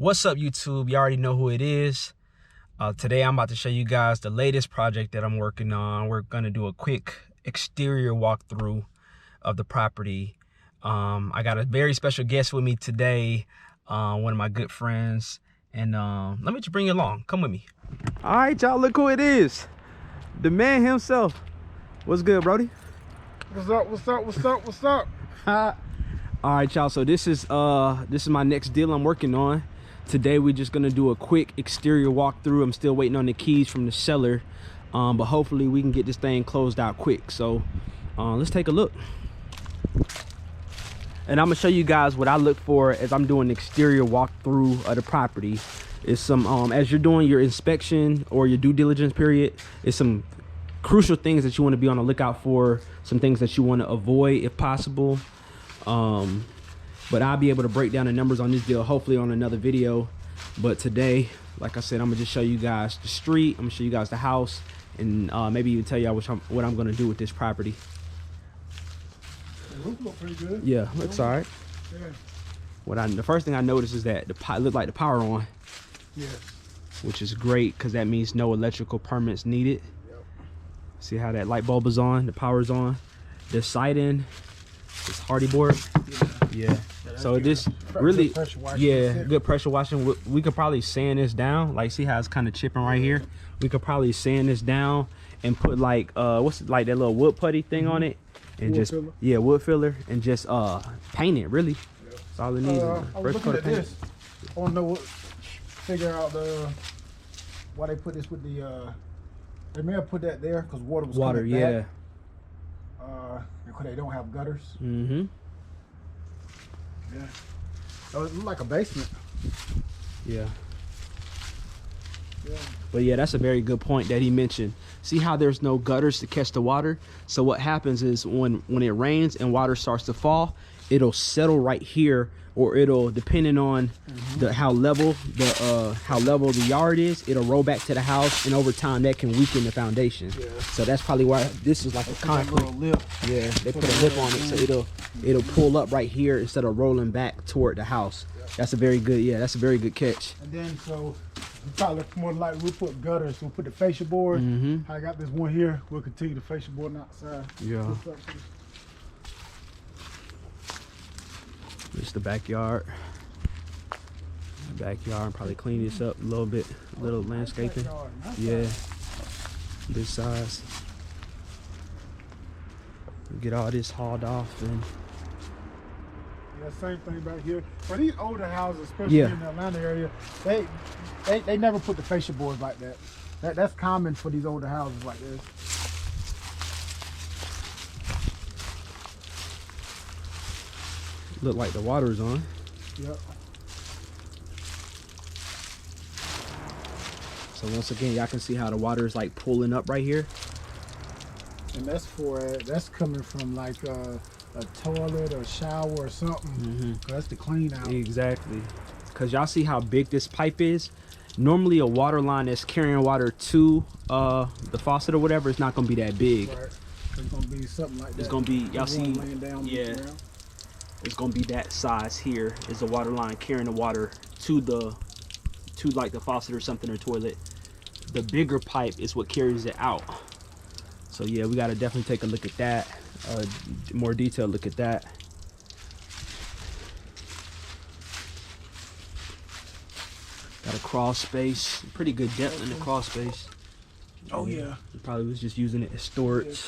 What's up, YouTube? You already know who it is. Today I'm about to show you guys the latest project that I'm working on. We're gonna do a quick exterior walkthrough of the property. I got a very special guest with me today, one of my good friends, and let me just bring you along. Come with me. All right, y'all, look who it is. The man himself. What's good, Brody? What's up? What's up? What's up? What's up? All right, y'all, so this is my next deal I'm working on. Today we're just gonna do a quick exterior walkthrough. I'm still waiting on the keys from the seller, but hopefully we can get this thing closed out quick. So let's take a look. And I'm gonna show you guys what I look for as I'm doing the exterior walkthrough of the property. Is some as you're doing your inspection or your due diligence period, is some crucial things that you want to be on the lookout for, some things that you want to avoid if possible. But I'll be able to break down the numbers on this deal hopefully on another video. But today, like I said, I'm gonna just show you guys the street, I'm gonna show you guys the house, and maybe even tell y'all what I'm gonna do with this property. The roof look pretty good. Yeah, looks all right. Yeah. The first thing I noticed is that it looked like the power on. Yeah. Which is great because that means no electrical permits needed. Yep. See how that light bulb is on, the power's on. The siding is hardy board. Yeah. So this really, good pressure washing. We could probably sand this down. Like, see how it's kind of chipping right here. We could probably sand this down and put like what's it, like that little wood putty thing on it, and wood filler. Yeah, wood filler, and just paint it. Really, that's all it needs. I was looking at this. I want to know figure out why they put this with the. They may have put that there because water was coming back. Because they don't have gutters. Mm-hmm. Yeah. Oh, it looked like a basement. Yeah. Yeah. But yeah, that's a very good point that he mentioned. See how there's no gutters to catch the water? So what happens is when it rains and water starts to fall, it'll settle right here, or it'll, depending on how level the yard is, it'll roll back to the house, and over time that can weaken the foundation. Yeah. So that's probably why this is like a concrete lip. Yeah, they put a lip on it, so it'll pull up right here instead of rolling back toward the house. Yeah. That's a very good catch. And then so probably more likely we'll put gutters. We'll put the fascia board. I got this one here. We'll continue the fascia board outside. Yeah. This is the backyard. Probably clean this up a little bit, little landscaping. Yeah, this size. Get all this hauled off and. Yeah, same thing back here. For these older houses, especially in the Atlanta area, they never put the fascia boards like that. That's common for these older houses like this. Look like the water's on. Yep. So once again, y'all can see how the water is like pulling up right here. And that's coming from like a toilet or shower or something. That's the clean out. Exactly. Cause y'all see how big this pipe is. Normally a water line that's carrying water to the faucet or whatever, it's not gonna be that big. Right. It's gonna be something like that. It's gonna be, y'all see, yeah. It's gonna be that size here is the water line carrying the water to like the faucet or something or toilet. The bigger pipe is what carries it out. So yeah, we gotta definitely take a look at that. More detailed look at that. Got a crawl space, pretty good depth in the crawl space. Oh yeah. He probably was just using it as storage.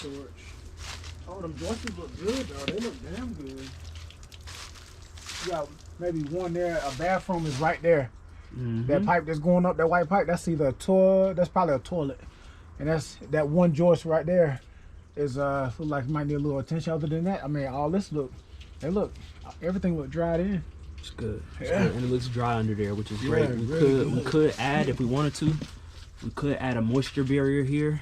Oh, them joists look good though. They look damn good. Yeah, maybe one there. A bathroom is right there. That pipe that's going up, that white pipe, that's either a toilet. That's probably a toilet, and that's that one joist right there is look like it might need a little attention. Other than that, I mean, all this everything look dried in. It's good. It's good. And it looks dry under there, which is great. We could add, if we wanted to, we could add a moisture barrier here.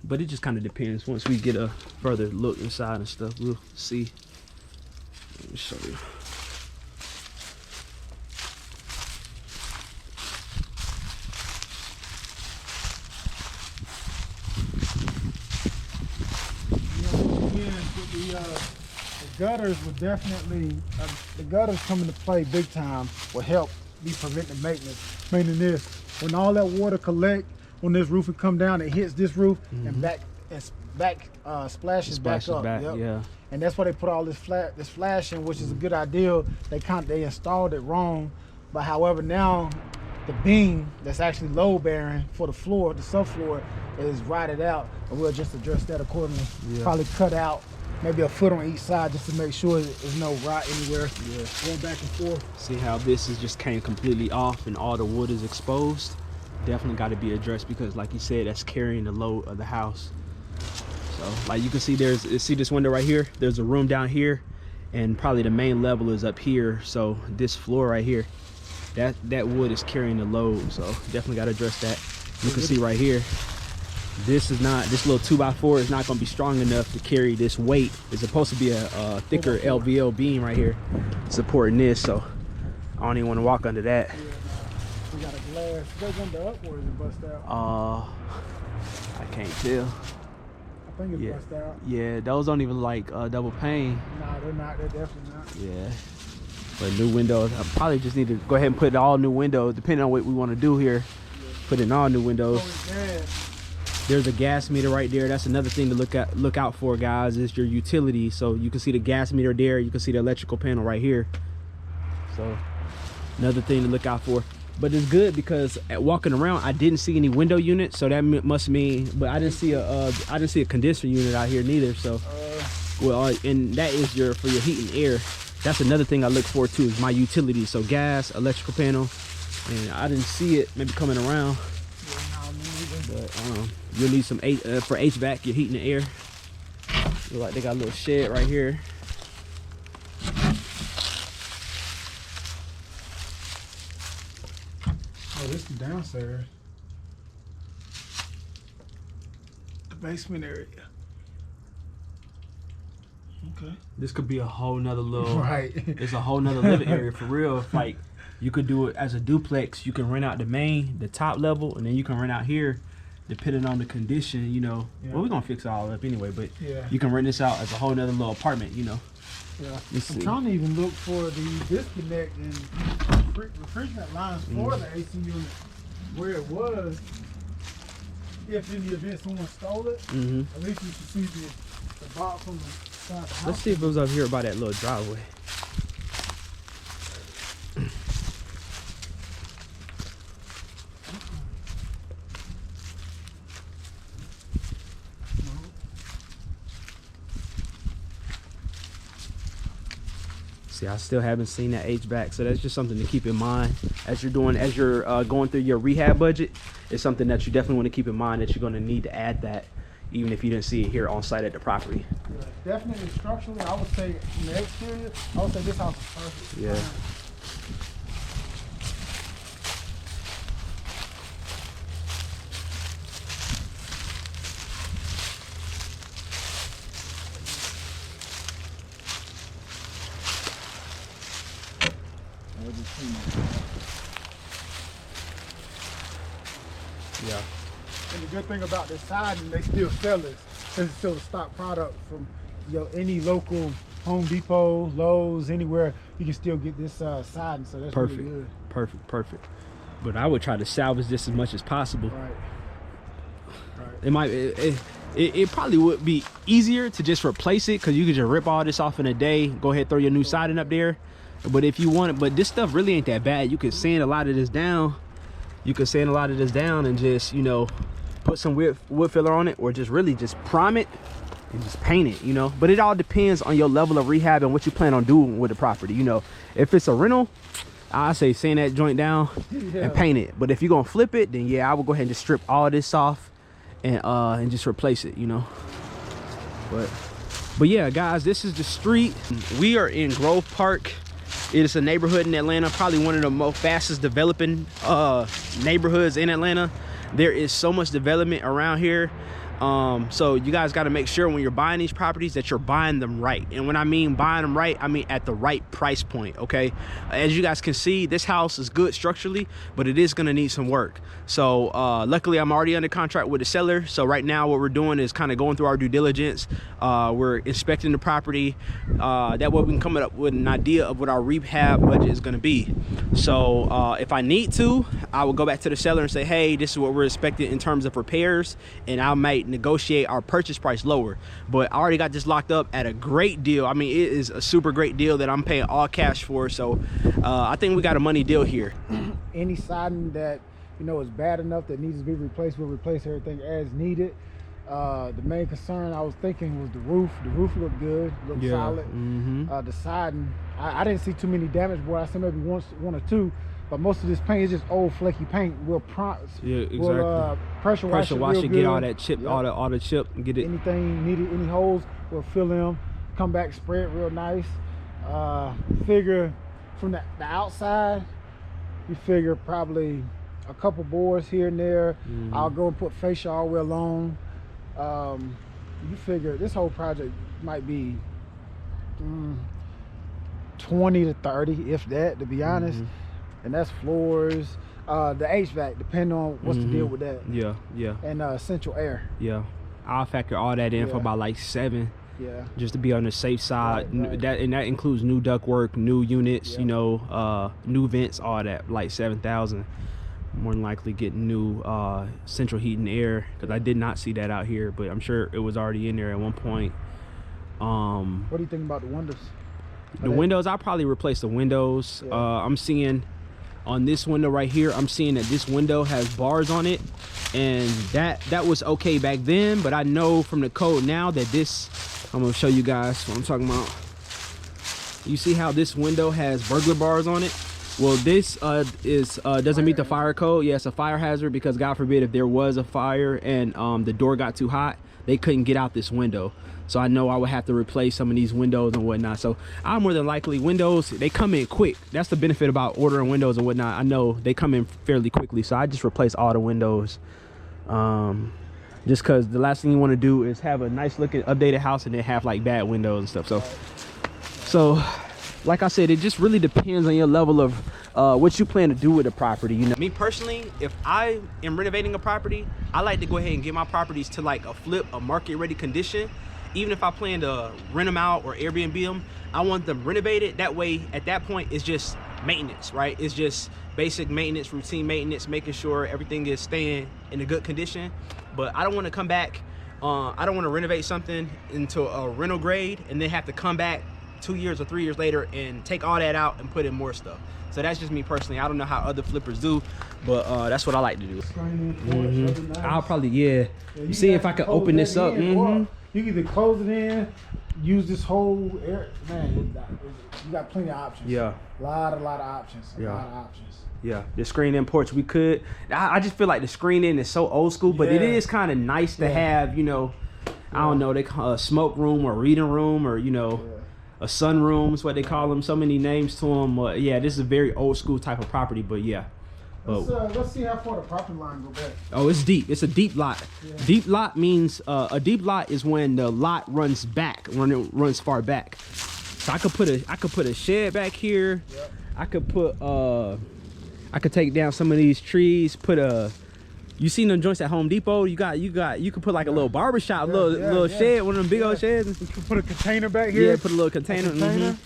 But it just kind of depends. Once we get a further look inside and stuff, we'll see. Let me show you. gutters would definitely, the gutters come into play big time, will help be preventive maintenance. Meaning this, when all that water collect on this roof and come down, it hits this roof and splashes back up. Back, yeah. And that's why they put all this flashing, which is a good idea. They installed it wrong, but however now the beam that's actually load bearing for the floor, the subfloor, is rotted out, and we'll just address that accordingly. Probably cut out maybe a foot on each side just to make sure there's no rot anywhere. Going back and forth. See how this is just came completely off and all the wood is exposed? Definitely got to be addressed because, like you said, that's carrying the load of the house. So, like you can see, see this window right here? There's a room down here, and probably the main level is up here. So this floor right here, that wood is carrying the load. So definitely got to address that. You can see right here, this little 2x4 is not going to be strong enough to carry this weight. It's supposed to be a thicker LVL beam right here supporting this, so I don't even want to walk under that. We got a glass. Is that window up or is it bust out? I can't tell. I think it's bust out. Yeah, those don't even like double pane. Nah, they're not. They're definitely not. Yeah, but new windows. I probably just need to go ahead and put all new windows, depending on what we want to do here. Put in all new windows. There's a gas meter right there. That's another thing to look out for, guys, is your utility. So you can see the gas meter there. You can see the electrical panel right here. So another thing to look out for. But it's good because walking around, I didn't see any window units, so that must mean. But I didn't see a condenser unit out here neither. So, well, and that is for your heat and air. That's another thing I look for too, is my utility. So gas, electrical panel, and I didn't see it maybe coming around. But you'll need some for HVAC, your heat and air. Look like they got a little shed right here. Oh, this is downstairs. The basement area. Okay. This could be a whole nother little. Right. It's a whole nother living area for real. Like you could do it as a duplex. You can rent out the top level, and then you can rent out here, depending on the condition. You know. Yeah. Well, we're gonna fix it all up anyway, but you can rent this out as a whole nother little apartment. You know. Yeah. I'm trying to even look for the disconnect and refrigerant lines for the AC unit where it was. If in the event someone stole it, at least you can see the box from the side of the house. Let's see if it was up here by that little driveway. See, I still haven't seen that HVAC, so that's just something to keep in mind as you're going through your rehab budget. It's something that you definitely want to keep in mind, that you're going to need to add that, even if you didn't see it here on site at the property. Yeah, definitely structurally, I would say in the exterior, I would say this house is perfect. Yeah. Yeah. And the good thing about this siding, they still sell this. It's still a stock product from any local Home Depot, Lowe's, anywhere. You can still get this siding, so that's perfect. Really good. Perfect. But I would try to salvage this as much as possible. Right. It probably would be easier to just replace it, because you could just rip all this off in a day, go ahead, throw your new siding up there. But if you want it, but this stuff really ain't that bad. You can sand a lot of this down. And just, you know, put some wood filler on it, or just really just prime it and just paint it, you know. But it all depends on your level of rehab and what you plan on doing with the property. You know, if it's a rental, I say sand that joint down and paint it. But if you're gonna flip it, then yeah, I would go ahead and just strip all this off and just replace it, you know. But yeah, guys, this is the street. We are in Grove Park. It is a neighborhood in Atlanta, probably one of the most fastest developing neighborhoods in Atlanta. There is so much development around here. So you guys got to make sure when you're buying these properties that you're buying them right. And when I mean buying them right, I mean at the right price point. Okay, as you guys can see, this house is good structurally, but it is going to need some work. So luckily I'm already under contract with the seller, so right now what we're doing is kind of going through our due diligence. We're inspecting the property, that way we can come up with an idea of what our rehab budget is going to be. So if I need to, I will go back to the seller and say, hey, this is what we're expecting in terms of repairs, and I might negotiate our purchase price lower. But I already got this locked up at a great deal. I mean, it is a super great deal that I'm paying all cash for. So I think we got a money deal here. Any siding that is bad enough that needs to be replaced, we'll replace everything as needed. The main concern I was thinking was the roof. The roof looked good, looked solid. The siding, I didn't see too many damage boards. I see maybe one or two, but most of this paint is just old flaky paint. We'll pressure wash it, get all that chip, all the chip, and get it. Anything needed, any holes, we'll fill them, come back, spray it real nice. Figure from the outside, you figure probably a couple boards here and there. I'll go and put fascia all the way along. You figure this whole project might be 20 to 30, if that, to be honest. And that's floors, the HVAC, depending on what's the deal with that. And central air. I'll factor all that in for about like 7. Just to be on the safe side. Right. That includes new duct work, new units, new vents, all that, like 7,000. More than likely get new central heat and air, because I did not see that out here, but I'm sure it was already in there at one point. What do you think about the windows? The windows, I'll probably replace the windows. I'm seeing on this window right here, I'm seeing that this window has bars on it, and that was okay back then, but I know from the code now that this, I'm gonna show you guys what I'm talking about. You see how this window has burglar bars on it? Well, this doesn't meet the fire code. Yeah, it's a fire hazard, because God forbid if there was a fire and the door got too hot, they couldn't get out this window. So I know I would have to replace some of these windows and whatnot. So I'm more than likely, windows, they come in quick. That's the benefit about ordering windows and whatnot. I know they come in fairly quickly, so I just replace all the windows. Just because the last thing you want to do is have a nice looking updated house and then have like bad windows and stuff. So like I said, it just really depends on your level of what you plan to do with the property. Me personally, if I am renovating a property, I like to go ahead and get my properties to like a market ready condition. Even if I plan to rent them out or Airbnb them, I want them renovated. That way, at that point, it's just maintenance, right? It's just basic maintenance, routine maintenance, making sure everything is staying in a good condition. But I don't want to come back, I don't want to renovate something into a rental grade and then have to come back 2 years or 3 years later and take all that out and put in more stuff. So that's just me personally. I don't know how other flippers do, but that's what I like to do. I'll probably, you see if I can open this up. You can either close it in, use this whole air. Man, you got plenty of options. A lot of options. A lot of options. The screen-in porch, we could. I just feel like the screen-in is so old school, but it is kind of nice to have, I don't know, they call a smoke room or reading room, or a sunroom is what they call them. So many names to them. This is a very old school type of property, but let's see how far the property line go back. Oh, it's deep. It's a deep lot. Deep lot means a deep lot is when the lot runs back, when it runs far back. So I could put a shed back here. I could put I could take down some of these trees, put a, you seen them joints at Home Depot? You could put like a little barbershop, little shed, one of them big old sheds. You could put a container back here. Yeah, put a little container.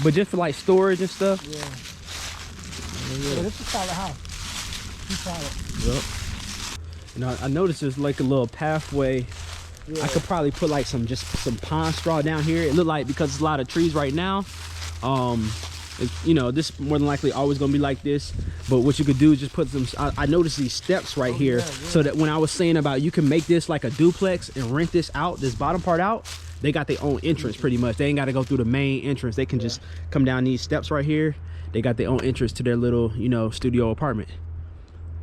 But just for like storage and stuff. It's a solid house. I noticed there's like a little pathway. I could probably put like some pond straw down here. It looked like, because there's a lot of trees right now, this more than likely always gonna be like this. But what you could do is just put some, I noticed these steps right here. So that when I was saying about you can make this like a duplex and rent this out, this bottom part out, they got their own entrance pretty much. They ain't got to go through the main entrance. They can just come down these steps right here. They got their own entrance to their little studio apartment.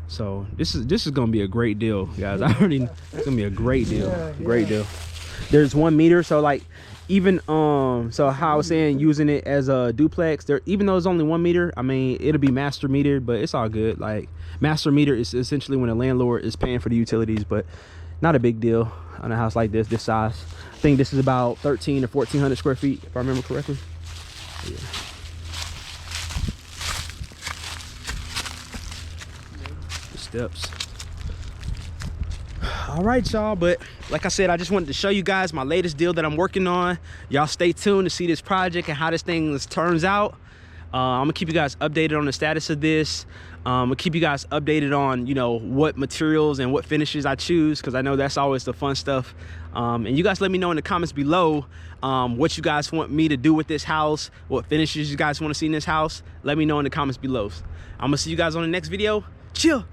So this is gonna be a great deal, guys. It's gonna be a great deal. Great deal. There's 1 meter, so like even so how I was saying, using it as a duplex, there, even though it's only 1 meter, I mean it'll be master meter, but it's all good. Like master meter is essentially when a landlord is paying for the utilities, but Not a big deal on a house like this size. I think this is about 1,300 or 1,400 square feet, if I remember correctly. Yeah. The steps. All right, y'all, but like I said, I just wanted to show you guys my latest deal that I'm working on. Y'all stay tuned to see this project and how this thing turns out. I'm gonna keep you guys updated on the status of this. I'm gonna keep you guys updated on, you know, what materials and what finishes I choose, because I know that's always the fun stuff. And you guys let me know in the comments below what you guys want me to do with this house, what finishes you guys want to see in this house. Let me know in the comments below. I'm gonna see you guys on the next video. Chill.